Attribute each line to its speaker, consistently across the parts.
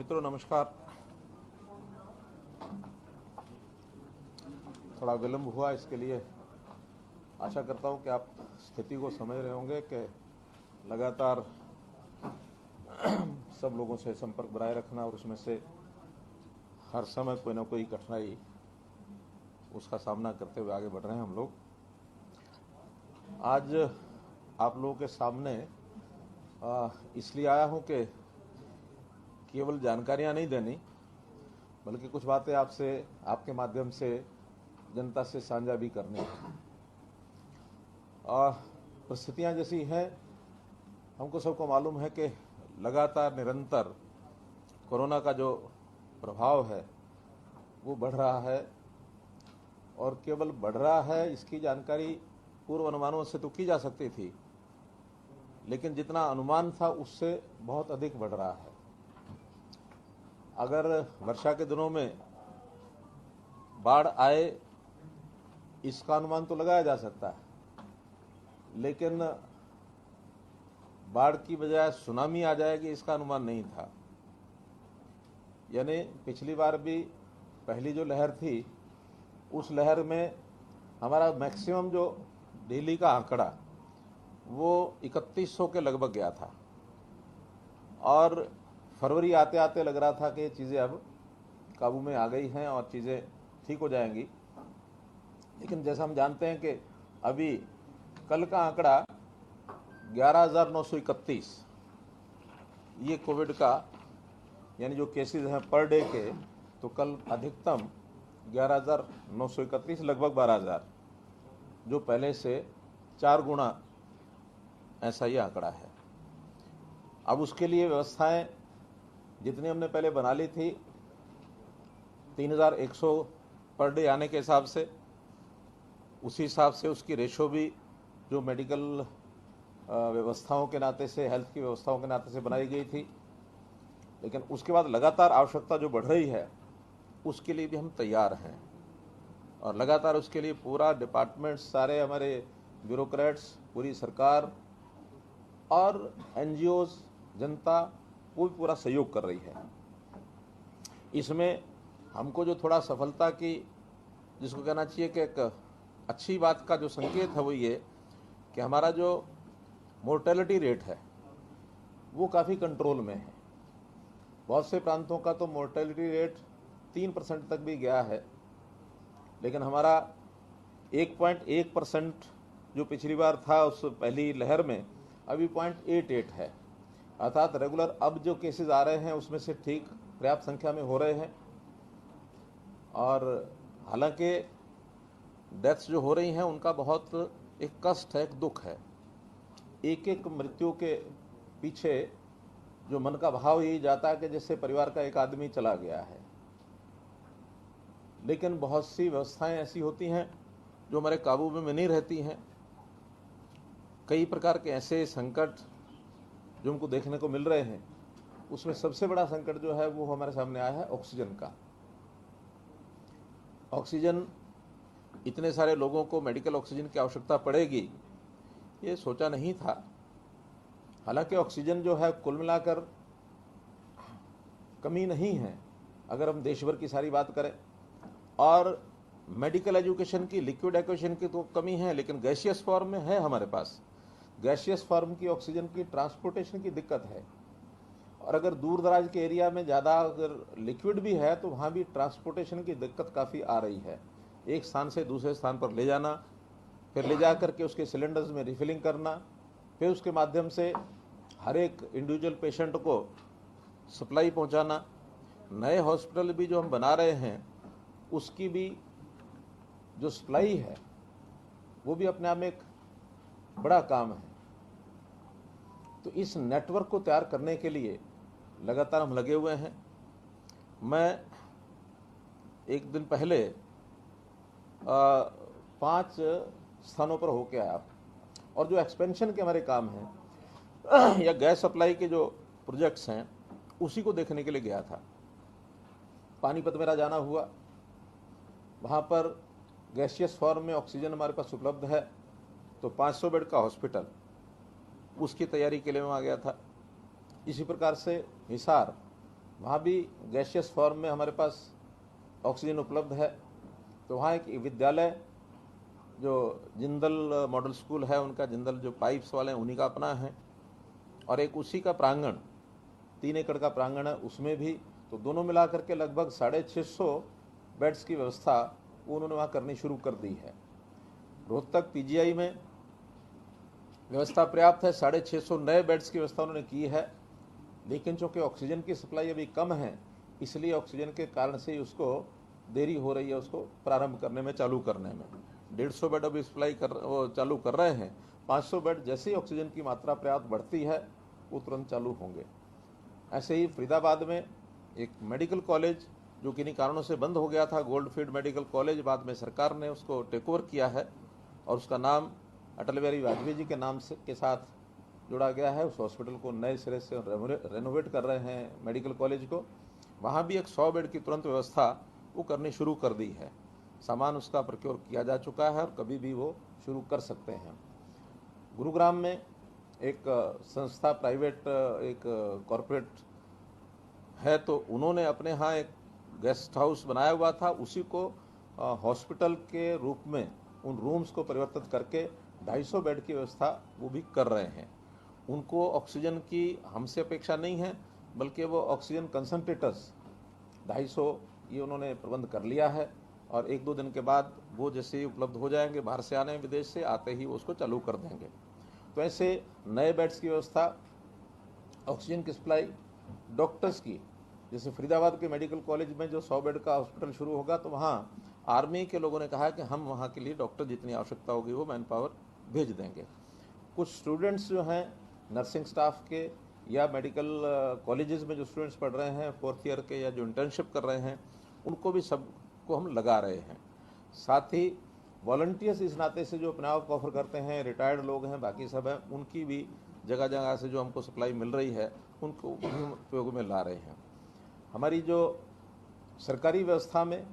Speaker 1: मित्रों नमस्कार। थोड़ा विलंब हुआ, इसके लिए आशा करता हूं कि आप स्थिति को समझ रहे होंगे कि लगातार सब लोगों से संपर्क बनाए रखना और उसमें से हर समय कोई ना कोई कठिनाई उसका सामना करते हुए आगे बढ़ रहे हैं हम लोग। आज आप लोगों के सामने इसलिए आया हूं कि केवल जानकारियां नहीं देनी, बल्कि कुछ बातें आपसे आपके माध्यम से जनता से साझा भी करनी है। परिस्थितियां जैसी हैं, हमको सबको मालूम है कि लगातार निरंतर कोरोना का जो प्रभाव है वो बढ़ रहा है, और केवल बढ़ रहा है इसकी जानकारी पूर्व अनुमानों से तो की जा सकती थी, लेकिन जितना अनुमान था उससे बहुत अधिक बढ़ रहा है। अगर वर्षा के दिनों में बाढ़ आए इसका अनुमान तो लगाया जा सकता है, लेकिन बाढ़ की बजाय सुनामी आ जाएगी इसका अनुमान नहीं था। यानी पिछली बार भी पहली जो लहर थी उस लहर में हमारा मैक्सिमम जो डेली का आंकड़ा वो 3100 के लगभग गया था, और फरवरी आते आते लग रहा था कि चीज़ें अब काबू में आ गई हैं और चीज़ें ठीक हो जाएंगी। लेकिन जैसा हम जानते हैं कि अभी कल का आंकड़ा 11,931 ये कोविड का, यानी जो केसेस हैं पर डे के, तो कल अधिकतम 11,931 लगभग 12,000, जो पहले से 4 गुना ऐसा ही आंकड़ा है। अब उसके लिए व्यवस्थाएं जितनी हमने पहले बना ली थी 3,100 पर डे आने के हिसाब से, उसी हिसाब से उसकी रेशो भी जो मेडिकल व्यवस्थाओं के नाते से, हेल्थ की व्यवस्थाओं के नाते से बनाई गई थी। लेकिन उसके बाद लगातार आवश्यकता जो बढ़ रही है उसके लिए भी हम तैयार हैं, और लगातार उसके लिए पूरा डिपार्टमेंट, सारे हमारे ब्यूरोक्रेट्स, पूरी सरकार और एनजीओज, जनता, वो भी पूरा सहयोग कर रही है। इसमें हमको जो थोड़ा सफलता की, जिसको कहना चाहिए कि एक अच्छी बात का जो संकेत है वो ये कि हमारा जो मोर्टेलिटी रेट है वो काफ़ी कंट्रोल में है। बहुत से प्रांतों का तो मोर्टेलिटी रेट 3% तक भी गया है, लेकिन हमारा 1.1% जो पिछली बार था उस पहली लहर में, अभी 0.88 है। अर्थात रेगुलर अब जो केसेस आ रहे हैं उसमें से ठीक पर्याप्त संख्या में हो रहे हैं। और हालांकि डेथ्स जो हो रही हैं उनका बहुत एक कष्ट है, एक दुख है। एक एक मृत्यु के पीछे जो मन का भाव यही जाता है कि जैसे परिवार का एक आदमी चला गया है। लेकिन बहुत सी व्यवस्थाएं ऐसी होती हैं जो हमारे काबू में नहीं रहती हैं। कई प्रकार के ऐसे संकट जो हमको देखने को मिल रहे हैं, उसमें सबसे बड़ा संकट जो है वो हमारे सामने आया है ऑक्सीजन का। ऑक्सीजन, इतने सारे लोगों को मेडिकल ऑक्सीजन की आवश्यकता पड़ेगी ये सोचा नहीं था। हालांकि ऑक्सीजन जो है कुल मिलाकर कमी नहीं है अगर हम देश भर की सारी बात करें, और मेडिकल एजुकेशन की, लिक्विड एक्वेशन की तो कमी है, लेकिन गैसियस फॉर्म में है हमारे पास। गैसियस फॉर्म की ऑक्सीजन की ट्रांसपोर्टेशन की दिक्कत है, और अगर दूर दराज के एरिया में ज़्यादा अगर लिक्विड भी है तो वहाँ भी ट्रांसपोर्टेशन की दिक्कत काफ़ी आ रही है। एक स्थान से दूसरे स्थान पर ले जाना, फिर ले जा करके उसके सिलेंडर्स में रिफिलिंग करना, फिर उसके माध्यम से हर एक इंडिविजुअल पेशेंट को सप्लाई पहुँचाना। नए हॉस्पिटल भी जो हम बना रहे हैं उसकी भी जो सप्लाई है वो भी अपने आप में एक बड़ा काम है। तो इस नेटवर्क को तैयार करने के लिए लगातार हम लगे हुए हैं। मैं एक दिन पहले 5 स्थानों पर होके आया, और जो एक्सपेंशन के हमारे काम हैं या गैस सप्लाई के जो प्रोजेक्ट्स हैं उसी को देखने के लिए गया था। पानीपत मेरा जाना हुआ, वहाँ पर गैसियस फॉर्म में ऑक्सीजन हमारे पास उपलब्ध है, तो 500 बेड का हॉस्पिटल, उसकी तैयारी के लिए मैं आ गया था। इसी प्रकार से हिसार वहाँ भी गैसियस फॉर्म में हमारे पास ऑक्सीजन उपलब्ध है। तो वहाँ एक विद्यालय जो जिंदल मॉडल स्कूल है, उनका जिंदल जो पाइप्स वाले हैं उन्हीं का अपना है, और एक उसी का प्रांगण 3 एकड़ का प्रांगण है, उसमें भी। तो दोनों मिला करके लगभग 650 बेड्स की व्यवस्था उन्होंने वहाँ करनी शुरू कर दी है। रोहतक पीजीआई में व्यवस्था पर्याप्त है, 650 नए बेड्स की व्यवस्था उन्होंने की है। लेकिन चूँकि ऑक्सीजन की सप्लाई अभी कम है, इसलिए ऑक्सीजन के कारण से उसको देरी हो रही है उसको प्रारंभ करने में, चालू करने में। 150 बेड अभी सप्लाई वो चालू कर रहे हैं। 500 बेड जैसे ही ऑक्सीजन की मात्रा पर्याप्त बढ़ती है वो तुरंत चालू होंगे। ऐसे ही फरीदाबाद में एक मेडिकल कॉलेज जो किन्हीं कारणों से बंद हो गया था, गोल्डफील्ड मेडिकल कॉलेज, बाद में सरकार ने उसको टेक ओवर किया है और उसका नाम अटल बिहारी वाजपेयी जी के नाम से के साथ जोड़ा गया है। उस हॉस्पिटल को नए सिरे से रेनोवेट कर रहे हैं मेडिकल कॉलेज को। वहाँ भी एक 100 बेड की तुरंत व्यवस्था वो करनी शुरू कर दी है। सामान उसका प्रोक्योर किया जा चुका है और कभी भी वो शुरू कर सकते हैं। गुरुग्राम में एक संस्था प्राइवेट एक कॉरपोरेट है, तो उन्होंने अपने यहाँ एक गेस्ट हाउस बनाया हुआ था, उसी को हॉस्पिटल के रूप में उन रूम्स को परिवर्तित करके 250 बेड की व्यवस्था वो भी कर रहे हैं। उनको ऑक्सीजन की हमसे अपेक्षा नहीं है, बल्कि वो ऑक्सीजन कंसंट्रेटर्स 250 ये उन्होंने प्रबंध कर लिया है और 1-2 दिन के बाद वो जैसे ही उपलब्ध हो जाएंगे, बाहर से आने विदेश से आते ही वो उसको चालू कर देंगे। तो ऐसे नए बेड्स की व्यवस्था, ऑक्सीजन की सप्लाई, डॉक्टर्स की, जैसे फरीदाबाद के मेडिकल कॉलेज में जो 100 बेड का हॉस्पिटल शुरू होगा, तो वहाँ आर्मी के लोगों ने कहा कि हम वहाँ के लिए डॉक्टर जितनी आवश्यकता होगी वो मैन पावर भेज देंगे। कुछ स्टूडेंट्स जो हैं नर्सिंग स्टाफ के या मेडिकल कॉलेजेस में जो स्टूडेंट्स पढ़ रहे हैं 4th ईयर के या जो इंटर्नशिप कर रहे हैं, उनको भी सबको हम लगा रहे हैं। साथ ही वॉलंटियर्स इस नाते से जो अपने आप ऑफर करते हैं, रिटायर्ड लोग हैं, बाकी सब हैं, उनकी भी जगह जगह से जो हमको सप्लाई मिल रही है उनको उपयोग में ला रहे हैं। हमारी जो सरकारी व्यवस्था में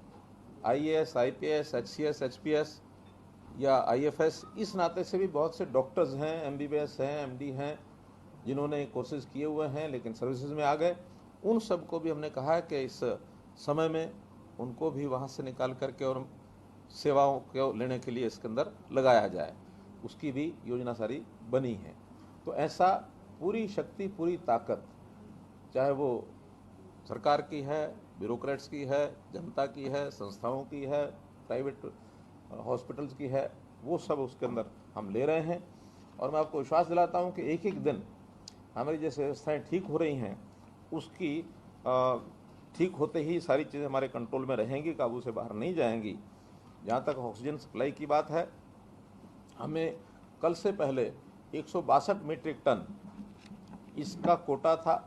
Speaker 1: IAS, IPS, HCS, HPS या IFS, इस नाते से भी बहुत से डॉक्टर्स हैं, MBBS हैं, MD हैं, जिन्होंने कोर्सेज किए हुए हैं लेकिन सर्विसेज में आ गए। उन सबको भी हमने कहा है कि इस समय में उनको भी वहाँ से निकाल करके और सेवाओं को लेने के लिए इसके अंदर लगाया जाए, उसकी भी योजना सारी बनी है। तो ऐसा पूरी शक्ति, पूरी ताकत, चाहे वो सरकार की है, ब्यूरोक्रेट्स की है, जनता की है, संस्थाओं की है, प्राइवेट हॉस्पिटल्स की है, वो सब उसके अंदर हम ले रहे हैं। और मैं आपको विश्वास दिलाता हूँ कि एक एक दिन हमारी जैसे व्यवस्थाएँ ठीक हो रही हैं, उसकी ठीक होते ही सारी चीज़ें हमारे कंट्रोल में रहेंगी, काबू से बाहर नहीं जाएंगी। जहाँ तक ऑक्सीजन सप्लाई की बात है, हमें कल से पहले 162 मीट्रिक टन इसका कोटा था।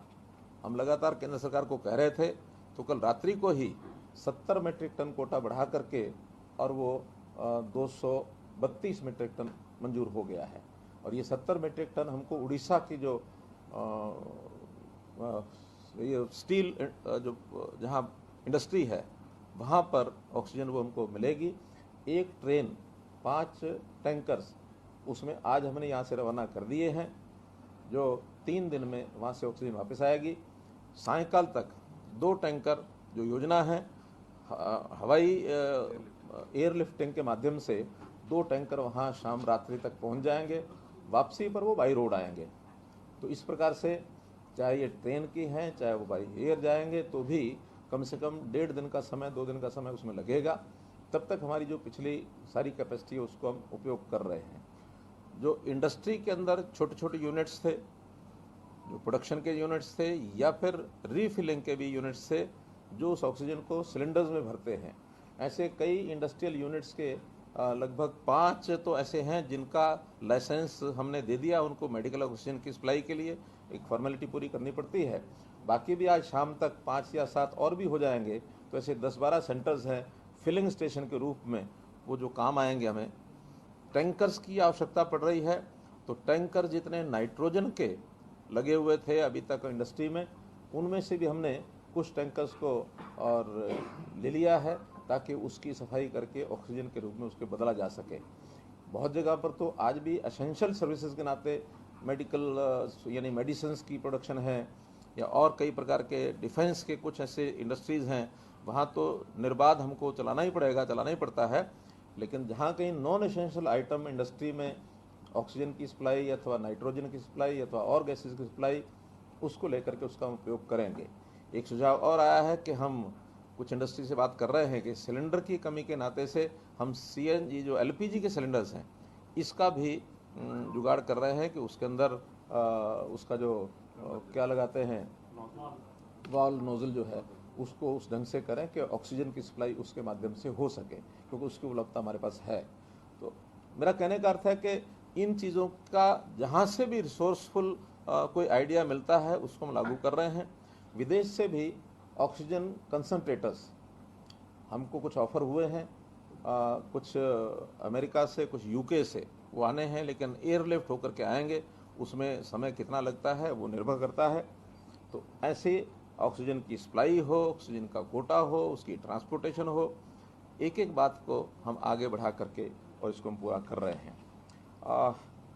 Speaker 1: हम लगातार केंद्र सरकार को कह रहे थे, तो कल रात्रि को ही 70 मीट्रिक टन कोटा बढ़ा करके और वो 232 मीट्रिक टन मंजूर हो गया है। और ये 70 मीट्रिक टन हमको उड़ीसा की जो ये स्टील जो जहाँ इंडस्ट्री है वहाँ पर ऑक्सीजन वो हमको मिलेगी। एक ट्रेन 5 टैंकर्स उसमें आज हमने यहाँ से रवाना कर दिए हैं, जो 3 दिन में वहाँ से ऑक्सीजन वापस आएगी। सायंकाल तक 2 टैंकर जो योजना है हवाई एयरलिफ्टिंग के माध्यम से 2 टैंकर वहाँ शाम रात्रि तक पहुँच जाएंगे, वापसी पर वो बाई रोड आएंगे। तो इस प्रकार से चाहे ये ट्रेन की हैं, चाहे वो बाई एयर जाएंगे, तो भी कम से कम 1.5 दिन का समय, 2 दिन का समय उसमें लगेगा। तब तक हमारी जो पिछली सारी कैपेसिटी है उसको हम उपयोग कर रहे हैं। जो इंडस्ट्री के अंदर छोटे छोटे यूनिट्स थे, जो प्रोडक्शन के यूनिट्स थे या फिर रीफिलिंग के भी यूनिट्स थे, जो उस ऑक्सीजन को सिलेंडर्स में भरते हैं, ऐसे कई इंडस्ट्रियल यूनिट्स के लगभग 5 तो ऐसे हैं जिनका लाइसेंस हमने दे दिया उनको मेडिकल ऑक्सीजन की सप्लाई के लिए। एक फॉर्मेलिटी पूरी करनी पड़ती है, बाकी भी आज शाम तक 5 या 7 और भी हो जाएंगे। तो ऐसे 10-12 सेंटर्स हैं फिलिंग स्टेशन के रूप में, वो जो काम आएंगे। हमें टैंकर्स की आवश्यकता पड़ रही है, तो टैंकर जितने नाइट्रोजन के लगे हुए थे अभी तक इंडस्ट्री में, उनमें से भी हमने कुछ टैंकर्स को और ले लिया है ताकि उसकी सफाई करके ऑक्सीजन के रूप में उसके बदला जा सके। बहुत जगह पर तो आज भी एसेंशियल सर्विसेज के नाते मेडिकल यानी मेडिसिन्स की प्रोडक्शन है, या और कई प्रकार के डिफेंस के कुछ ऐसे इंडस्ट्रीज़ हैं, वहाँ तो निर्बाध हमको चलाना ही पड़ेगा, चलाना ही पड़ता है। लेकिन जहाँ कहीं नॉन एसेंशियल आइटम इंडस्ट्री में ऑक्सीजन की सप्लाई अथवा नाइट्रोजन की सप्लाई अथवा और गैसेज की सप्लाई, उसको लेकर के उसका उपयोग करेंगे। एक सुझाव और आया है कि हम कुछ इंडस्ट्री से बात कर रहे हैं कि सिलेंडर की कमी के नाते से हम CNG जो LPG के सिलेंडर्स हैं, इसका भी जुगाड़ कर रहे हैं कि उसके अंदर उसका जो क्या लगाते हैं वाल नोजल जो है, उसको उस ढंग से करें कि ऑक्सीजन की सप्लाई उसके माध्यम से हो सके, क्योंकि उसकी उपलब्धता हमारे पास है। तो मेरा कहने का अर्थ है कि इन चीज़ों का जहाँ से भी रिसोर्सफुल कोई आइडिया मिलता है उसको हम लागू कर रहे हैं। विदेश से भी ऑक्सीजन कंसंट्रेटर्स हमको कुछ ऑफर हुए हैं, कुछ अमेरिका से, कुछ UK से वो आने हैं, लेकिन एयरलिफ्ट होकर के आएंगे, उसमें समय कितना लगता है वो निर्भर करता है। तो ऐसे ऑक्सीजन की सप्लाई हो, ऑक्सीजन का कोटा हो, उसकी ट्रांसपोर्टेशन हो, एक एक बात को हम आगे बढ़ा करके और इसको हम पूरा कर रहे हैं।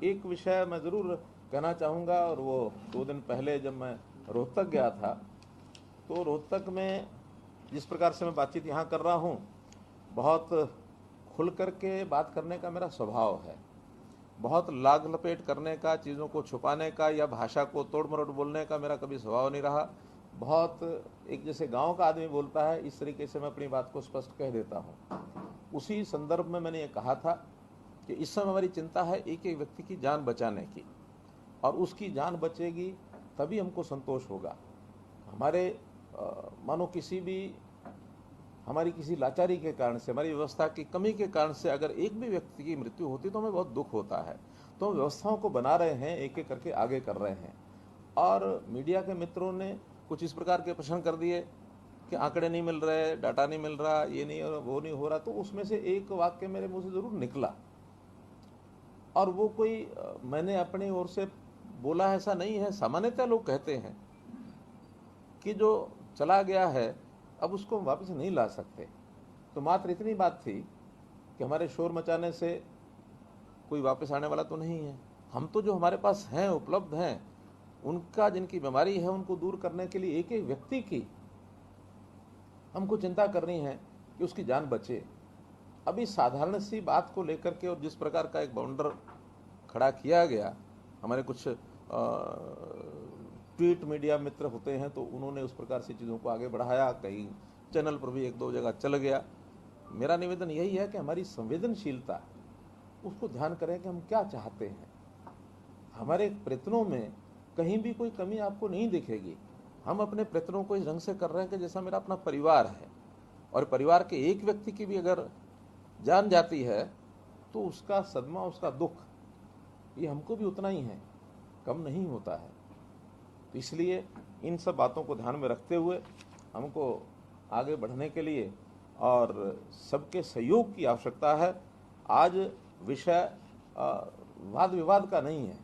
Speaker 1: एक विषय मैं ज़रूर कहना चाहूँगा, और वो 2 दिन पहले जब मैं रोहतक गया था, तो रोहतक में जिस प्रकार से मैं बातचीत यहाँ कर रहा हूँ, बहुत खुल कर के बात करने का मेरा स्वभाव है। बहुत लाग लपेट करने का, चीज़ों को छुपाने का या भाषा को तोड़ मरोड़ बोलने का मेरा कभी स्वभाव नहीं रहा। बहुत एक जैसे गांव का आदमी बोलता है, इस तरीके से मैं अपनी बात को स्पष्ट कह देता हूँ। उसी संदर्भ में मैंने ये कहा था कि इस समय हमारी चिंता है एक एक व्यक्ति की जान बचाने की, और उसकी जान बचेगी तभी हमको संतोष होगा। हमारे मानो किसी भी हमारी किसी लाचारी के कारण से, हमारी व्यवस्था की कमी के कारण से अगर एक भी व्यक्ति की मृत्यु होती तो हमें बहुत दुख होता है। तो हम व्यवस्थाओं को बना रहे हैं, एक एक करके आगे कर रहे हैं। और मीडिया के मित्रों ने कुछ इस प्रकार के प्रश्न कर दिए कि आंकड़े नहीं मिल रहे, डाटा नहीं मिल रहा, ये नहीं और वो नहीं हो रहा। तो उसमें से एक वाक्य मेरे मुंह से ज़रूर निकला, और वो कोई मैंने अपनी ओर से बोला ऐसा नहीं है। सामान्यतः लोग कहते हैं कि जो चला गया है अब उसको वापस नहीं ला सकते। तो मात्र इतनी बात थी कि हमारे शोर मचाने से कोई वापस आने वाला तो नहीं है। हम तो जो हमारे पास हैं, उपलब्ध हैं, उनका जिनकी बीमारी है उनको दूर करने के लिए एक एक व्यक्ति की हमको चिंता करनी है कि उसकी जान बचे। अभी साधारण सी बात को लेकर के और जिस प्रकार का एक बाउंडर खड़ा किया गया, हमारे कुछ ट्वीट मीडिया मित्र होते हैं तो उन्होंने उस प्रकार से चीज़ों को आगे बढ़ाया, कई चैनल पर भी 1-2 जगह चल गया। मेरा निवेदन यही है कि हमारी संवेदनशीलता उसको ध्यान करें कि हम क्या चाहते हैं। हमारे प्रयत्नों में कहीं भी कोई कमी आपको नहीं दिखेगी। हम अपने प्रयत्नों को इस ढंग से कर रहे हैं कि जैसा मेरा अपना परिवार है, और परिवार के एक व्यक्ति की भी अगर जान जाती है तो उसका सदमा, उसका दुख, ये हमको भी उतना ही है, कम नहीं होता है। तो इसलिए इन सब बातों को ध्यान में रखते हुए हमको आगे बढ़ने के लिए और सबके सहयोग की आवश्यकता है। आज विषय वाद विवाद का नहीं है,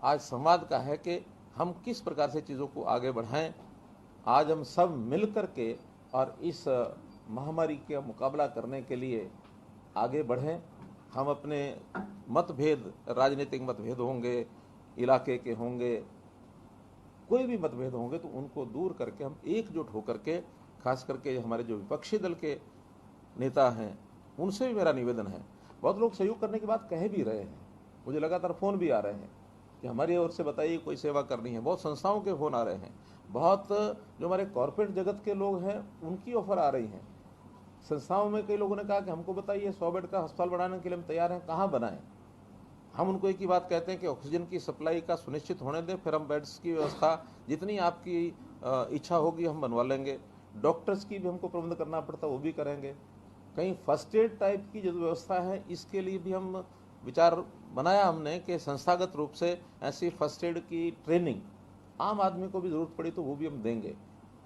Speaker 1: आज संवाद का है कि हम किस प्रकार से चीज़ों को आगे बढ़ाएं। आज हम सब मिल कर के और इस महामारी का मुकाबला करने के लिए आगे बढ़ें। हम अपने मतभेद, राजनीतिक मतभेद होंगे, इलाके के होंगे, कोई भी मतभेद होंगे, तो उनको दूर करके हम एकजुट होकर के, खास करके हमारे जो विपक्षी दल के नेता हैं उनसे भी मेरा निवेदन है। बहुत लोग सहयोग करने की बात कह भी रहे हैं, मुझे लगातार फ़ोन भी आ रहे हैं कि हमारी ओर से बताइए कोई सेवा करनी है। बहुत संस्थाओं के फ़ोन आ रहे हैं, बहुत जो हमारे कॉर्पोरेट जगत के लोग हैं उनकी ऑफ़र आ रही हैं। संस्थाओं में कई लोगों ने कहा कि हमको बताइए 100 बेड का अस्पताल बनाने के लिए हम तैयार हैं, कहाँ बनाएं। हम उनको एक ही बात कहते हैं कि ऑक्सीजन की सप्लाई का सुनिश्चित होने दें, फिर हम बेड्स की व्यवस्था जितनी आपकी इच्छा होगी हम बनवा लेंगे। डॉक्टर्स की भी हमको प्रबंध करना पड़ता है, वो भी करेंगे। कहीं फर्स्ट एड टाइप की जो व्यवस्था है इसके लिए भी हम विचार बनाया हमने कि संस्थागत रूप से ऐसी फर्स्ट एड की ट्रेनिंग आम आदमी को भी ज़रूरत पड़ी तो वो भी हम देंगे।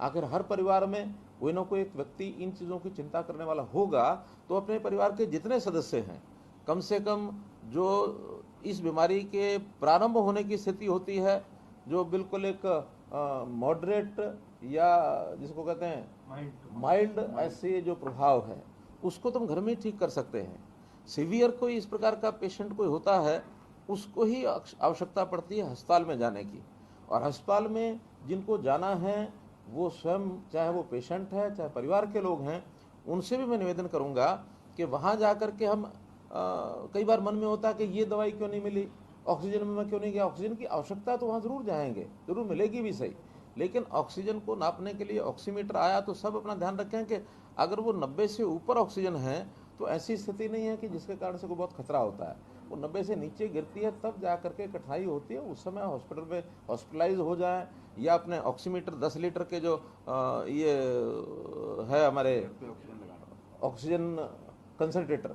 Speaker 1: आखिर हर परिवार में कोई ना कोई एक व्यक्ति इन चीज़ों की चिंता करने वाला होगा, तो अपने परिवार के जितने सदस्य हैं, कम से कम जो इस बीमारी के प्रारंभ होने की स्थिति होती है, जो बिल्कुल एक मॉडरेट या जिसको कहते हैं माइल्ड ऐसे जो प्रभाव है, उसको तुम घर में ठीक कर सकते हैं। सीवियर कोई इस प्रकार का पेशेंट कोई होता है, उसको ही आवश्यकता पड़ती है अस्पताल में जाने की, और अस्पताल में जिनको जाना है वो स्वयं, चाहे वो पेशेंट है चाहे परिवार के लोग हैं, उनसे भी मैं निवेदन करूंगा कि वहाँ जा कर के हम कई बार मन में होता है कि ये दवाई क्यों नहीं मिली, ऑक्सीजन में मैं क्यों नहीं गया। ऑक्सीजन की आवश्यकता तो वहाँ ज़रूर जाएंगे, ज़रूर मिलेगी भी सही, लेकिन ऑक्सीजन को नापने के लिए ऑक्सीमीटर आया तो सब अपना ध्यान रखें कि अगर वो 90 से ऊपर ऑक्सीजन है तो ऐसी स्थिति नहीं है कि जिसके कारण से कोई बहुत खतरा होता है। वो 90 से नीचे गिरती है तब जा करके कठिनाई होती है, उस समय हॉस्पिटल में हॉस्पिटलाइज हो जाए या अपने ऑक्सीमीटर 10 लीटर के जो ये है हमारे ऑक्सीजन कंसंट्रेटर,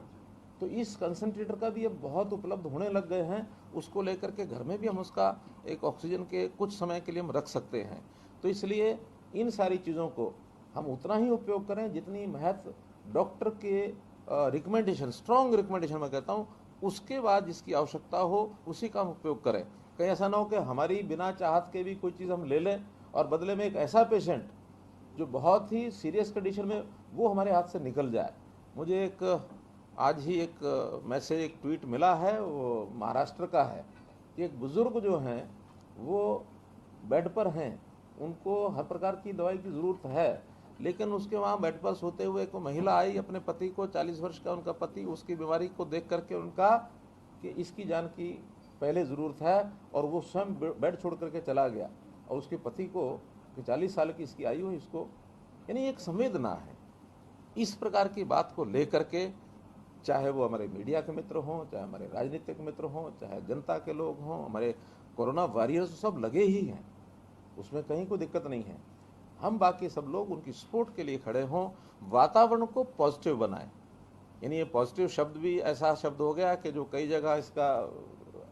Speaker 1: तो इस कंसंट्रेटर का भी अब बहुत उपलब्ध होने लग गए हैं, उसको लेकर के घर में भी हम उसका एक ऑक्सीजन के कुछ समय के लिए हम रख सकते हैं। तो इसलिए इन सारी चीज़ों को हम उतना ही उपयोग करें जितनी महत्व डॉक्टर के रिकमेंडेशन, स्ट्रॉन्ग रिकमेंडेशन मैं कहता हूँ, उसके बाद जिसकी आवश्यकता हो उसी का हम उपयोग करें। कहीं ऐसा ना हो कि हमारी बिना चाहत के भी कोई चीज़ हम ले लें और बदले में एक ऐसा पेशेंट जो बहुत ही सीरियस कंडीशन में वो हमारे हाथ से निकल जाए। मुझे एक आज ही एक मैसेज, एक ट्वीट मिला है, वो महाराष्ट्र का है। एक बुज़ुर्ग जो हैं वो बेड पर हैं, उनको हर प्रकार की दवाई की ज़रूरत है, लेकिन उसके वहाँ बेड पर सोते हुए एक महिला आई, अपने पति को, 40 वर्ष का उनका पति, उसकी बीमारी को देख करके उनका कि इसकी जान की पहले ज़रूरत है, और वो स्वयं बेड छोड़ करके चला गया और उसके पति को कि 40 साल की इसकी आयु है, इसको, यानी एक संवेदना है। इस प्रकार की बात को लेकर के चाहे वो हमारे मीडिया के मित्र हों, चाहे हमारे राजनीतिक मित्र हों, चाहे जनता के लोग हों, हमारे कोरोना वॉरियर्स सब लगे ही हैं, उसमें कहीं कोई दिक्कत नहीं है। हम बाकी सब लोग उनकी सपोर्ट के लिए खड़े हों, वातावरण को पॉजिटिव बनाएं। यानी ये पॉजिटिव शब्द भी ऐसा शब्द हो गया कि जो कई जगह इसका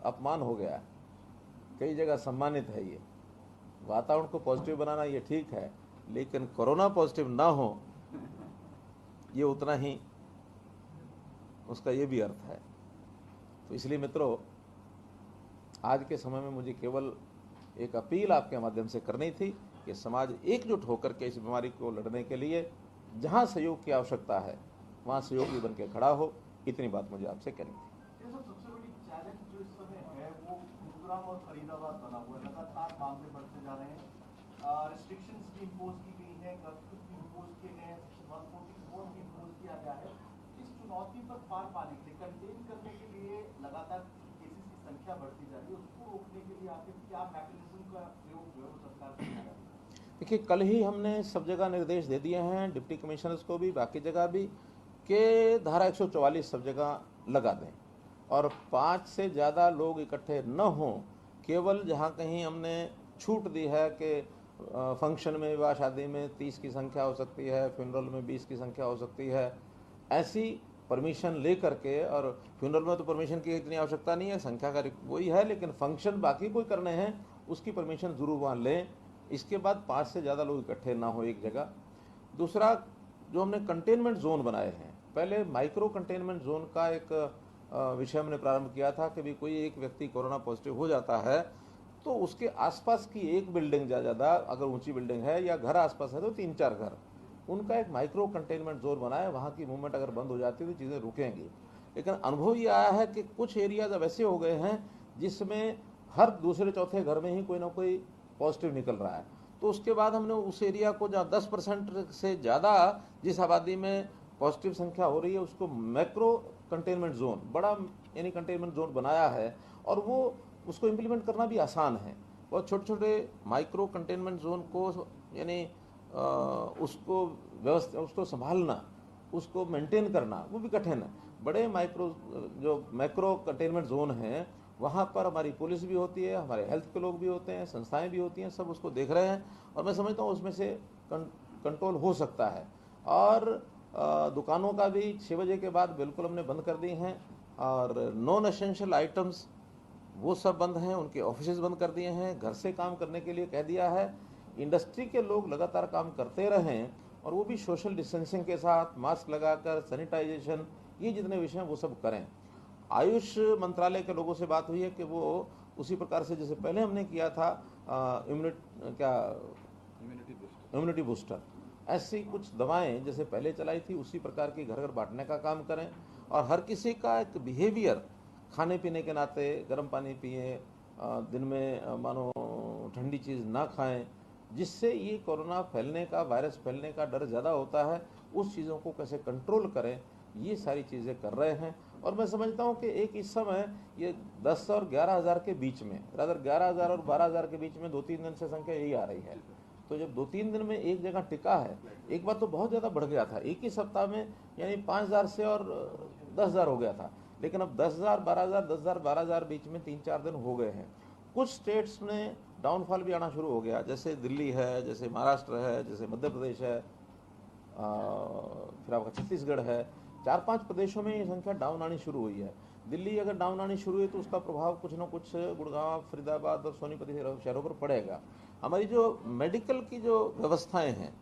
Speaker 1: अपमान हो गया, कई जगह सम्मानित है। ये वातावरण को पॉजिटिव बनाना ये ठीक है, लेकिन कोरोना पॉजिटिव ना हो ये उतना ही उसका ये भी अर्थ है। तो इसलिए मित्रों, आज के समय में मुझे केवल एक अपील आपके माध्यम से करनी थी कि समाज एकजुट होकर के इस बीमारी को लड़ने के लिए जहां सहयोग की आवश्यकता है वहां सहयोगी बन के खड़ा हो। इतनी बात मुझे आपसे कहनी थी।
Speaker 2: सबसे बड़ी चैलेंज जो इस समय है वो गुरुग्राम और फरीदाबाद बना हुआ है, लगातार मामले बढ़ते जा रहे हैं, रिस्ट्रिक्शंस भी इम्पोज की गई है, कर्फ्यू भी इम्पोज किए गए हैं, सेक्शन 144 भी इम्पोज किया गया है। इस चुनौती पर पार पाने के लिए, कंटेन करने के लिए लगातार केसेस की संख्या बढ़ती जा रही है, उसको रोकने के लिए आखिर क्या मैकेनिज्म का प्रयोग जो है वो सरकार कर रही है?
Speaker 1: देखिए, कल ही हमने सब जगह निर्देश दे दिए हैं, डिप्टी कमिश्नर्स को भी, बाकी जगह भी, कि धारा 144 सब जगह लगा दें और 5 से ज़्यादा लोग इकट्ठे न हों। केवल जहाँ कहीं हमने छूट दी है कि फंक्शन में, विवाह शादी में 30 की संख्या हो सकती है, फ्यूनरल में 20 की संख्या हो सकती है, ऐसी परमिशन ले करके, और फ्यूनरल में तो परमिशन की इतनी आवश्यकता नहीं है, संख्या का वही है, लेकिन फंक्शन बाकी कोई करने हैं उसकी परमिशन ज़रूर वहाँ लें। इसके बाद 5 से ज़्यादा लोग इकट्ठे ना हो एक जगह। दूसरा, जो हमने कंटेनमेंट जोन बनाए हैं, पहले माइक्रो कंटेनमेंट जोन का एक विषय हमने प्रारंभ किया था कि भी कोई एक व्यक्ति कोरोना पॉजिटिव हो जाता है तो उसके आसपास की एक बिल्डिंग ज़्यादा, अगर ऊंची बिल्डिंग है या घर आसपास है तो 3-4 घर, उनका एक माइक्रो कंटेनमेंट जोन बनाए। वहाँ की मूवमेंट अगर बंद हो जाती है तो चीज़ें रुकेंगी। लेकिन अनुभव ये आया है कि कुछ एरियाज अब ऐसे हो गए हैं जिसमें हर दूसरे चौथे घर में ही कोई ना कोई पॉजिटिव निकल रहा है। तो उसके बाद हमने उस एरिया को, जहाँ 10% से ज़्यादा जिस आबादी में पॉजिटिव संख्या हो रही है, उसको मैक्रो कंटेनमेंट जोन, बड़ा यानी कंटेनमेंट जोन बनाया है, और वो उसको इम्प्लीमेंट करना भी आसान है। बहुत छोटे छोटे माइक्रो कंटेनमेंट जोन को यानी उसको व्यवस्था, उसको संभालना, उसको मेंटेन करना वो भी कठिन है। बड़े माइक्रो जो मैक्रो कंटेनमेंट जोन हैं वहाँ पर हमारी पुलिस भी होती है, हमारे हेल्थ के लोग भी होते हैं, संस्थाएं भी होती हैं, सब उसको देख रहे हैं, और मैं समझता हूँ उसमें से कंट्रोल हो सकता है। और दुकानों का भी 6 बजे के बाद बिल्कुल हमने बंद कर दी हैं, और नॉन एसेंशियल आइटम्स वो सब बंद हैं, उनके ऑफिसेज बंद कर दिए हैं, घर से काम करने के लिए कह दिया है। इंडस्ट्री के लोग लगातार काम करते रहें, और वो भी सोशल डिस्टेंसिंग के साथ, मास्क लगाकर, सैनिटाइजेशन, ये जितने विषय हैं वो सब करें। आयुष मंत्रालय के लोगों से बात हुई है कि वो उसी प्रकार से जैसे पहले हमने किया था इम्यूनिटी बूस्टर, ऐसी कुछ दवाएं जैसे पहले चलाई थी उसी प्रकार की घर घर बांटने का काम करें, और हर किसी का एक बिहेवियर, खाने पीने के नाते गर्म पानी पिए, दिन में मानो ठंडी चीज़ ना खाएं, जिससे ये कोरोना फैलने का, वायरस फैलने का डर ज़्यादा होता है, उस चीज़ों को कैसे कंट्रोल करें, ये सारी चीज़ें कर रहे हैं। और मैं समझता हूँ कि एक इस समय ये 10 और 11,000 के बीच में, रादर 11,000 और 12,000 के बीच में 2-3 दिन से संख्या यही आ रही है। तो जब 2-3 दिन में एक जगह टिका है, एक बार तो बहुत ज़्यादा बढ़ गया था, एक ही सप्ताह में यानी 5,000 से और 10,000 हो गया था, लेकिन अब 10,000, 12,000, 10,000, 12,000 बीच में 3-4 दिन हो गए हैं। कुछ स्टेट्स में डाउनफॉल भी आना शुरू हो गया, जैसे दिल्ली है, जैसे महाराष्ट्र है, जैसे मध्य प्रदेश है, फिर आपका छत्तीसगढ़ है। 4-5 प्रदेशों में ये संख्या डाउन आनी शुरू हुई है। दिल्ली अगर डाउन आनी शुरू हुई तो उसका प्रभाव कुछ ना कुछ गुड़गांव, फरीदाबाद और सोनीपत शहरों पर पड़ेगा। हमारी जो मेडिकल की जो व्यवस्थाएं हैं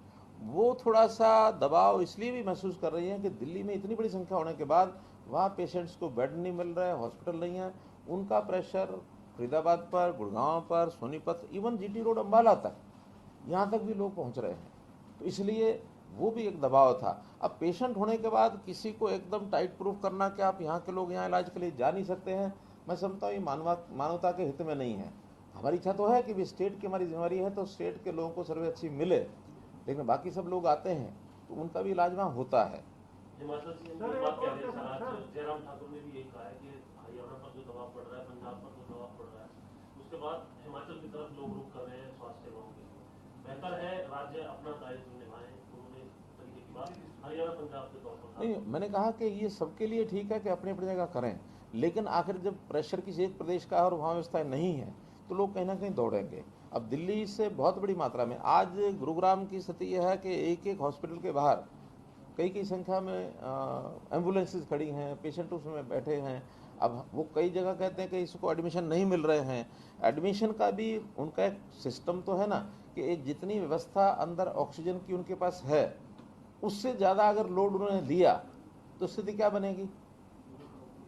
Speaker 1: वो थोड़ा सा दबाव इसलिए भी महसूस कर रही हैं कि दिल्ली में इतनी बड़ी संख्या होने के बाद वहाँ पेशेंट्स को बेड नहीं मिल रहा है, हॉस्पिटल नहीं है, उनका प्रेशर फरीदाबाद पर, गुड़गांव पर, Sonipat, even GT road Ambala तक, यहाँ तक भी लोग पहुँच रहे हैं। तो इसलिए वो भी एक दबाव था। अब पेशेंट होने के बाद किसी को एकदम टाइट प्रूफ करना कि आप यहाँ के लोग यहाँ इलाज के लिए जा नहीं सकते हैं, मैं समझता हूँ ये मानवता के हित में नहीं है। हमारी इच्छा तो है कि भी स्टेट की हमारी जिम्मेवारी है तो स्टेट के लोगों को सर्वे अच्छी मिले, लेकिन बाकी सब लोग आते हैं तो उनका भी इलाज वहाँ होता है।
Speaker 3: हिमाचल सीएम की बात कह रहे हैं सर, आज जयराम ठाकुर ने भी यही कहा है कि हरियाणा पर जो दबाव पड़ रहा है, पंजाब पर जो दबाव पड़ रहा है, उसके बाद हिमाचल की तरफ लोग रुख कर रहे हैं स्वास्थ्य सेवाओं के लिए। बेहतर है राज्य अपना दायित्व निभाएं, उन्होंने तरीके की बात हरियाणा पंजाब के तौर पर।
Speaker 1: नहीं, मैंने कहा कि ये सबके लिए ठीक है कि अपनी अपनी जगह करें, लेकिन आखिर जब प्रेशर किसी एक प्रदेश का और वहाँ व्यवस्था नहीं है तो लोग कहीं ना कहीं दौड़ेंगे। अब दिल्ली से बहुत बड़ी मात्रा में, आज गुरुग्राम की स्थिति यह है कि एक एक हॉस्पिटल के बाहर कई संख्या में एम्बुलेंसेस खड़ी हैं, पेशेंट उसमें बैठे हैं। अब वो कई जगह कहते हैं कि इसको एडमिशन नहीं मिल रहे हैं। एडमिशन का भी उनका एक सिस्टम तो है ना कि एक जितनी व्यवस्था अंदर ऑक्सीजन की उनके पास है, उससे ज़्यादा अगर लोड उन्होंने लिया तो स्थिति क्या बनेगी,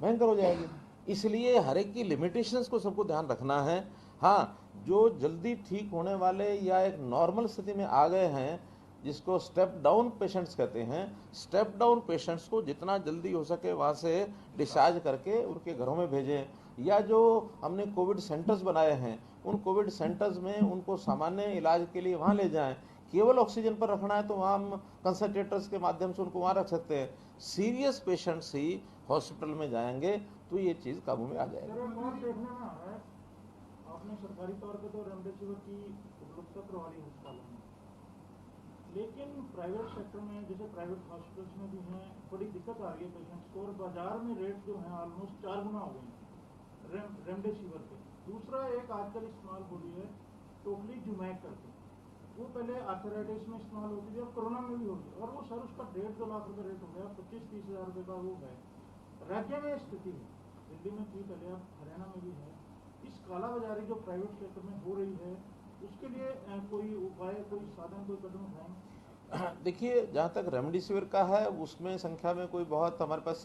Speaker 1: भयंकर हो जाएगी। इसलिए हर एक की लिमिटेशंस को सबको ध्यान रखना है। हाँ, जो जल्दी ठीक होने वाले या एक नॉर्मल स्थिति में आ गए हैं, जिसको स्टेप डाउन पेशेंट्स कहते हैं, स्टेप डाउन पेशेंट्स को जितना जल्दी हो सके वहाँ से डिस्चार्ज करके उनके घरों में भेजें, या जो हमने कोविड सेंटर्स बनाए हैं उन कोविड सेंटर्स में उनको सामान्य इलाज के लिए वहाँ ले जाएं। केवल ऑक्सीजन पर रखना है तो वहाँ हम कंसंट्रेटर्स के माध्यम से उनको वहाँ रख सकते हैं। सीरियस पेशेंट्स ही हॉस्पिटल में जाएंगे तो ये चीज़ काबू में आ जाएगी।
Speaker 4: आपने सरकारी तौर पे तो रेमडेसिविर की उपलब्धता करवा ली अस्पतालों में, लेकिन प्राइवेट सेक्टर में जैसे प्राइवेट हॉस्पिटल्स में भी हैं, बड़ी दिक्कत आ रही है पेशेंट्स को, और बाजार में रेट जो है ऑलमोस्ट 4 गुना हो गए हैं रेमडेसिविर के। दूसरा एक आजकल इस्तेमाल हो रही है टोटली जुमैक करके, वो पहले आर्थराइटिस में इस्तेमाल होती थी, अब कोरोना में भी होगी, और वो सर उसका 1.5-2 लाख रुपये रेट हो गया, 25-30 हज़ार रुपये का वो है। राज्य में स्थिति है, दिल्ली में थी पहले, अब हरियाणा में भी है। इस कालाबाजारी जो प्राइवेट सेक्टर में हो रही है, उसके लिए कोई उपाय, कोई साधन, कोई कदम उठाएं?
Speaker 1: देखिए, जहाँ तक रेमडेसिविर का है उसमें संख्या में कोई बहुत हमारे पास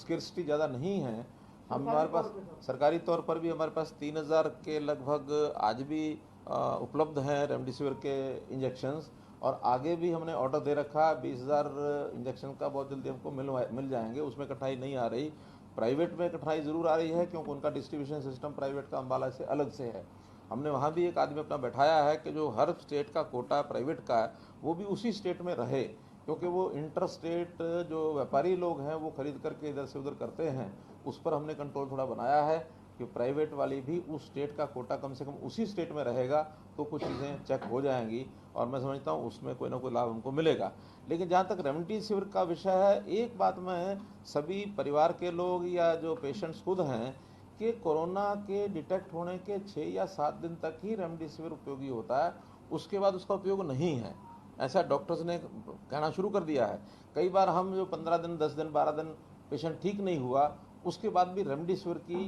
Speaker 1: स्किर्सिटी ज़्यादा नहीं है। हमारे पास सरकारी तौर पर भी हमारे पास 3,000 के लगभग आज भी उपलब्ध हैं रेमडेसिविर के इंजेक्शन्स, और आगे भी हमने ऑर्डर दे रखा 20,000 इंजेक्शन का बहुत जल्दी हमको मिल जाएंगे, उसमें कठिनाई नहीं आ रही। प्राइवेट में कठिनाई ज़रूर आ रही है क्योंकि उनका डिस्ट्रीब्यूशन सिस्टम प्राइवेट का अम्बाला से अलग से है। हमने वहाँ भी एक आदमी अपना बैठाया है कि जो हर स्टेट का कोटा प्राइवेट का है वो भी उसी स्टेट में रहे, क्योंकि वो इंटर स्टेट जो व्यापारी लोग हैं वो खरीद करके इधर से उधर करते हैं, उस पर हमने कंट्रोल थोड़ा बनाया है कि प्राइवेट वाली भी उस स्टेट का कोटा कम से कम उसी स्टेट में रहेगा तो कुछ चीज़ें चेक हो जाएंगी, और मैं समझता हूँ उसमें कोई ना कोई लाभ हमको मिलेगा। लेकिन जहाँ तक रेमडेसिविर का विषय है, एक बात मैं सभी परिवार के लोग या जो पेशेंट्स खुद हैं कि कोरोना के डिटेक्ट होने के 6 या 7 दिन तक ही रेमडेसिविर उपयोगी होता है, उसके बाद उसका उपयोग नहीं है, ऐसा डॉक्टर्स ने कहना शुरू कर दिया है। कई बार हम जो 15 दिन, 10 दिन, 12 दिन पेशेंट ठीक नहीं हुआ उसके बाद भी रेमडेसिविर की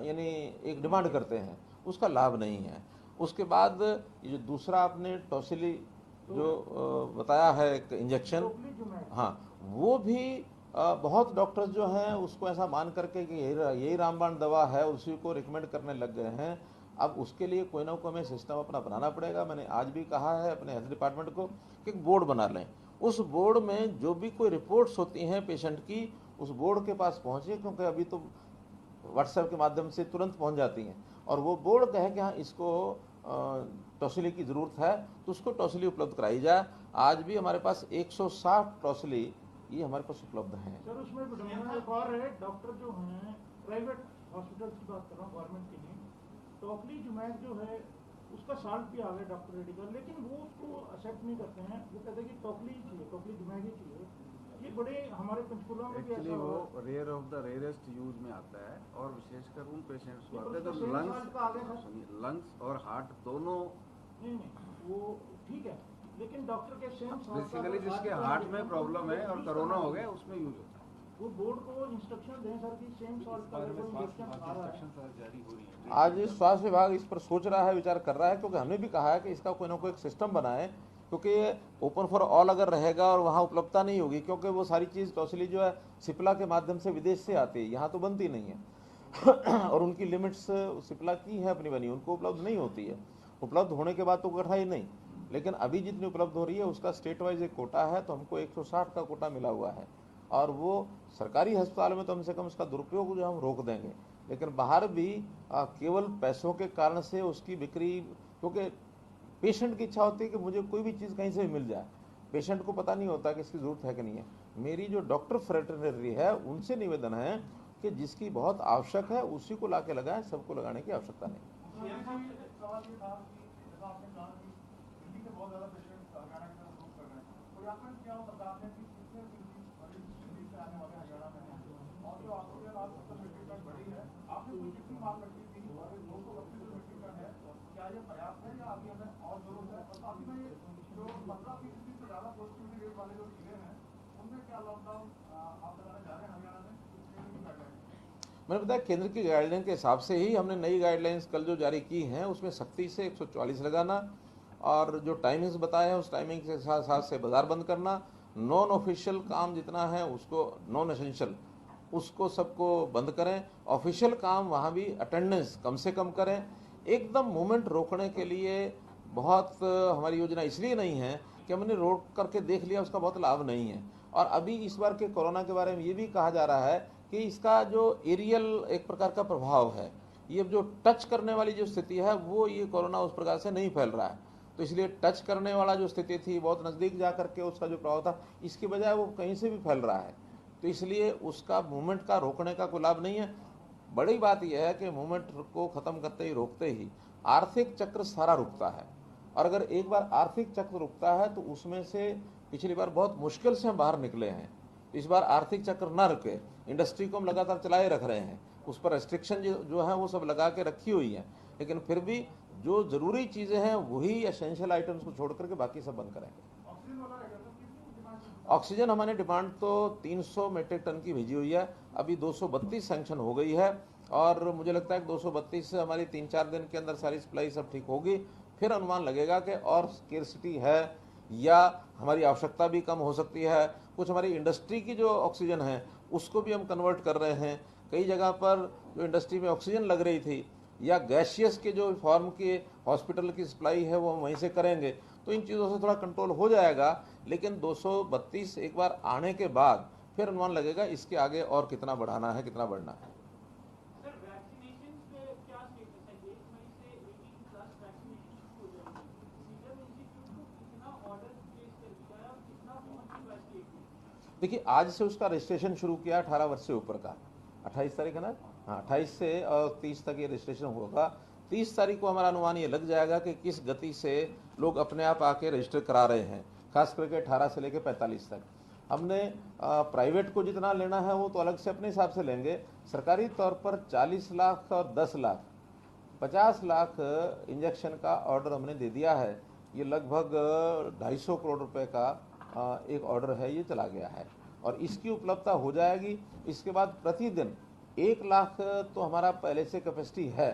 Speaker 1: यानी एक डिमांड करते हैं, उसका लाभ नहीं है। उसके बाद ये जो दूसरा आपने टॉसिली जो बताया है एक इंजेक्शन, हाँ, वो भी बहुत डॉक्टर्स जो हैं उसको ऐसा मान करके कि यही रामबाण दवा है उसी को रिकमेंड करने लग गए हैं। अब उसके लिए कोई ना कोई हमें सिस्टम अपना बनाना पड़ेगा। मैंने आज भी कहा है अपने हेल्थ डिपार्टमेंट को कि एक बोर्ड बना लें, उस बोर्ड में जो भी कोई रिपोर्ट्स होती हैं पेशेंट की उस बोर्ड के पास पहुँचे, क्योंकि अभी तो व्हाट्सएप के माध्यम से तुरंत पहुंच जाती हैं। और वो बोर्ड कहे कि हाँ इसको टॉसिली की ज़रूरत है तो उसको टॉसिली उपलब्ध कराई जाए। आज भी हमारे पास 160 टॉसिली ये हमारे पास उपलब्ध हैं।
Speaker 4: सर उसमें बढ़िया एक और है, डॉक्टर जो हैं प्राइवेट हॉस्पिटल की बात कर रहा हूँ, गवर्नमेंट की नहीं, टोकली जुमैक जो है उसका साल्ट भी आ गया डॉक्टर रेड्डी का, लेकिन वो उसको एक्सेप्ट नहीं करते हैं, वो कहते हैं कि टोकली चाहिए, टोकली जुमैक ही चाहिए। ये बड़े हमारे पंचकुला में भी
Speaker 5: एक्चुअली
Speaker 4: ऐसा
Speaker 5: वो
Speaker 4: हुआ है।
Speaker 5: Rare of the rarest use में आता है और विशेषकर उन पेशेंट्स को
Speaker 4: ये
Speaker 5: आता है
Speaker 4: उसका
Speaker 5: जो
Speaker 4: same salt का आ गया था।
Speaker 5: लंग्स और हार्ट दोनों
Speaker 4: नहीं वो ठीक है, लेकिन डॉक्टर के सेम
Speaker 5: बेसिकली जिसके हार्ट में प्रॉब्लम है और कोरोना हो गया उसमें यूज होता है।
Speaker 4: वो बोर्ड को इंस्ट्रक्शन दें सर कि सेम सॉल्ट का अगर कोई इंजेक्शन आ रहा है।
Speaker 5: जारी हो रही है।
Speaker 1: आज स्वास्थ्य विभाग इस पर सोच रहा है, विचार कर रहा है, क्योंकि हमने भी कहा है कि इसका कोई ना कोई एक सिस्टम बनाए, क्योंकि ये ओपन फॉर ऑल अगर रहेगा और वहाँ उपलब्धता नहीं होगी, क्योंकि वो सारी चीज़ टॉसिली जो है सिप्ला के माध्यम से विदेश से आती है, यहाँ तो बनती नहीं है और उनकी लिमिट्स सिप्ला की है अपनी बनी, उनको उपलब्ध नहीं होती है। उपलब्ध होने के बाद तो कठिनाई नहीं, लेकिन अभी जितनी उपलब्ध हो रही है उसका स्टेट वाइज एक कोटा है, तो हमको 160 का कोटा मिला हुआ है और वो सरकारी अस्पताल में तो कम से कम उसका दुरुपयोग जो हम रोक देंगे, लेकिन बाहर भी केवल पैसों के कारण से उसकी बिक्री, क्योंकि पेशेंट की इच्छा होती है कि मुझे कोई भी चीज़ कहीं से भी मिल जाए, पेशेंट को पता नहीं होता कि इसकी ज़रूरत है कि नहीं है। मेरी जो डॉक्टर फ्रेटरनरी है उनसे निवेदन है कि जिसकी बहुत आवश्यक है उसी को ला के लगाएं, सबको लगाने की आवश्यकता नहीं।
Speaker 2: सवाल ये था कि जैसा आपने कहा कि दिल्ली के बहुत ज़्यादा पेशेंट हरियाणा की तरफ रुख कर रहे हैं, तो यहाँ पर क्या बताते हैं कि कितने दिल्ली से आने वाले हरियाणा में हैं, और जो ऑक्सीजन आज 70 मीट्रिक टन बढ़ी है, आपने कुछ कितनी मांग रखी थी, 232 मीट्रिक टन है, क्या ये पर्याप्त है या अभी हमें और जरूरत है? और साथ ही में जो 15% से ज़्यादा पॉजिटिविटी रेट वाले जो जिले हैं उनमें क्या लॉकडाउन आप लगाने जा रहे हैं हरियाणा में?
Speaker 1: मैंने बताया केंद्र की गाइडलाइन के हिसाब से ही हमने नई गाइडलाइंस कल जो जारी की हैं उसमें सख्ती से 144 लगाना और जो टाइमिंग्स बताए हैं उस टाइमिंग के साथ साथ से बाजार बंद करना, नॉन ऑफिशियल काम जितना है उसको, नॉन एसेंशियल उसको सबको बंद करें, ऑफिशियल काम वहाँ भी अटेंडेंस कम से कम करें। एकदम मूवमेंट रोकने के लिए बहुत हमारी योजना इसलिए नहीं है कि हमने रोक करके देख लिया उसका बहुत लाभ नहीं है। और अभी इस बार के कोरोना के बारे में ये भी कहा जा रहा है कि इसका जो एरियल एक प्रकार का प्रभाव है, ये जो टच करने वाली जो स्थिति है वो ये कोरोना उस प्रकार से नहीं फैल रहा है, तो इसलिए टच करने वाला जो स्थिति थी बहुत नज़दीक जा करके उसका जो प्रभाव था, इसकी बजाय वो कहीं से भी फैल रहा है, तो इसलिए उसका मूवमेंट का रोकने का कोई लाभ नहीं है। बड़ी बात यह है कि मूवमेंट को ख़त्म करते ही रोकते ही आर्थिक चक्र सारा रुकता है, और अगर एक बार आर्थिक चक्र रुकता है तो उसमें से पिछली बार बहुत मुश्किल से हम बाहर निकले हैं। इस बार आर्थिक चक्र ना रुके, इंडस्ट्री को हम लगातार चलाए रख रहे हैं, उस पर रेस्ट्रिक्शन जो है वो सब लगा के रखी हुई है, लेकिन फिर भी जो ज़रूरी चीज़ें हैं वही एसेंशियल आइटम्स को छोड़ करके बाकी सब बंद करेंगे। ऑक्सीजन हमारी डिमांड तो 300 मीट्रिक टन की भेजी हुई है, अभी 232 सैंक्शन हो गई है और मुझे लगता है कि 232 से हमारी 3-4 दिन के अंदर सारी सप्लाई सब ठीक होगी, फिर अनुमान लगेगा कि और स्केर्सिटी है या हमारी आवश्यकता भी कम हो सकती है। कुछ हमारी इंडस्ट्री की जो ऑक्सीजन है उसको भी हम कन्वर्ट कर रहे हैं, कई जगह पर जो इंडस्ट्री में ऑक्सीजन लग रही थी या गैसियस के जो फॉर्म के हॉस्पिटल की सप्लाई है वो हम वहीं से करेंगे, तो इन चीज़ों से थोड़ा कंट्रोल हो जाएगा। लेकिन 232 एक बार आने के बाद फिर अनुमान लगेगा इसके आगे और कितना बढ़ाना है, कितना बढ़ना है।
Speaker 6: सर वैक्सीनेशन पे क्या स्टेटस है? 1 मई से 18 प्लस वैक्सीनेशन शुरू हो जाएगी। सीरम इंस्टीट्यूट को कितना ऑर्डर प्लेस कर दिया है और कितना पहुंच चुका है स्टेट में?
Speaker 1: देखिए आज से उसका रजिस्ट्रेशन शुरू किया 18 वर्ष से ऊपर का, 28 तारीख है ना, हाँ 28 से और 30 तक ये रजिस्ट्रेशन होगा। 30 तारीख को हमारा अनुमान ये लग जाएगा कि किस गति से लोग अपने आप आके रजिस्टर करा रहे हैं, खास करके 18 से लेकर 45 तक। हमने प्राइवेट को जितना लेना है वो तो अलग से अपने हिसाब से लेंगे, सरकारी तौर पर 40 लाख और 10 लाख 50 लाख इंजेक्शन का ऑर्डर हमने दे दिया है। ये लगभग 250 करोड़ रुपए का एक ऑर्डर है, ये चला गया है और इसकी उपलब्धता हो जाएगी। इसके बाद प्रतिदिन 1 लाख तो हमारा पहले से कैपेसिटी है,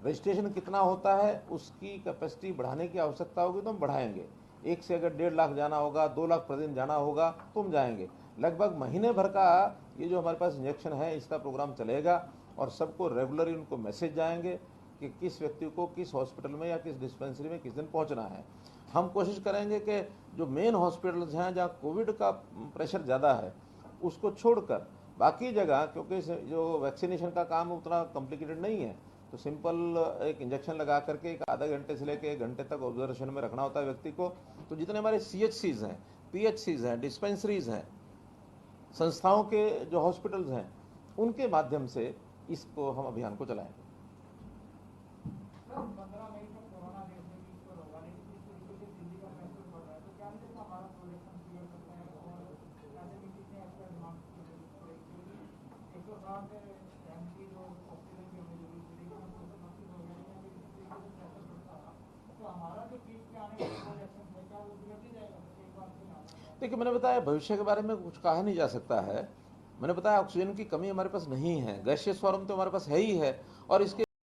Speaker 1: रजिस्ट्रेशन कितना होता है उसकी कैपेसिटी बढ़ाने की आवश्यकता होगी तो हम बढ़ाएंगे। 1 से अगर 1.5 लाख जाना होगा, 2 लाख प्रतिदिन जाना होगा तो हम जाएंगे। लगभग महीने भर का ये जो हमारे पास इंजेक्शन है इसका प्रोग्राम चलेगा और सबको रेगुलरली उनको मैसेज जाएंगे कि किस व्यक्ति को किस हॉस्पिटल में या किस डिस्पेंसरी में किस दिन पहुंचना है। हम कोशिश करेंगे कि जो मेन हॉस्पिटल्स हैं जहाँ कोविड का प्रेशर ज़्यादा है उसको छोड़कर बाकी जगह, क्योंकि जो वैक्सीनेशन का काम उतना कॉम्प्लिकेटेड नहीं है, तो सिंपल एक इंजेक्शन लगा करके एक आधा घंटे से लेकर 1 घंटे तक ऑब्जर्वेशन में रखना होता है व्यक्ति को। तो जितने हमारे CHCs हैं, PHCs हैं, डिस्पेंसरीज हैं, संस्थाओं के जो हॉस्पिटल्स हैं, उनके माध्यम से इसको हम अभियान को चलाएंगे।
Speaker 4: 15 मई तक कोरोना देश में पीक पर होगा, लेकिन इस तरीके से दिल्ली का कैंसर बढ़ रहा है, तो क्या नहीं हमारा प्रोडक्शन क्लियर करते हैं और ऐसे भी कितने ऐसा डिमांड क्योंकि 160 एमपी जो ऑक्सीजन की हमें जरूरत थी, लेकिन हम 229 हो गए हैं, इस तरीके से कैंसर बढ़ता रहा तो हमारा जो पीक पे आने वाला प्रोडक्शन है क्या वो बिगड़ नहीं जाएगा? एक बार फिर आता
Speaker 1: देखिए, मैंने बताया भविष्य के बारे में कुछ कहा नहीं जा सकता है। मैंने बताया ऑक्सीजन की कमी हमारे पास नहीं है, गैसियस फॉर्म तो हमारे पास है ही है, और इसके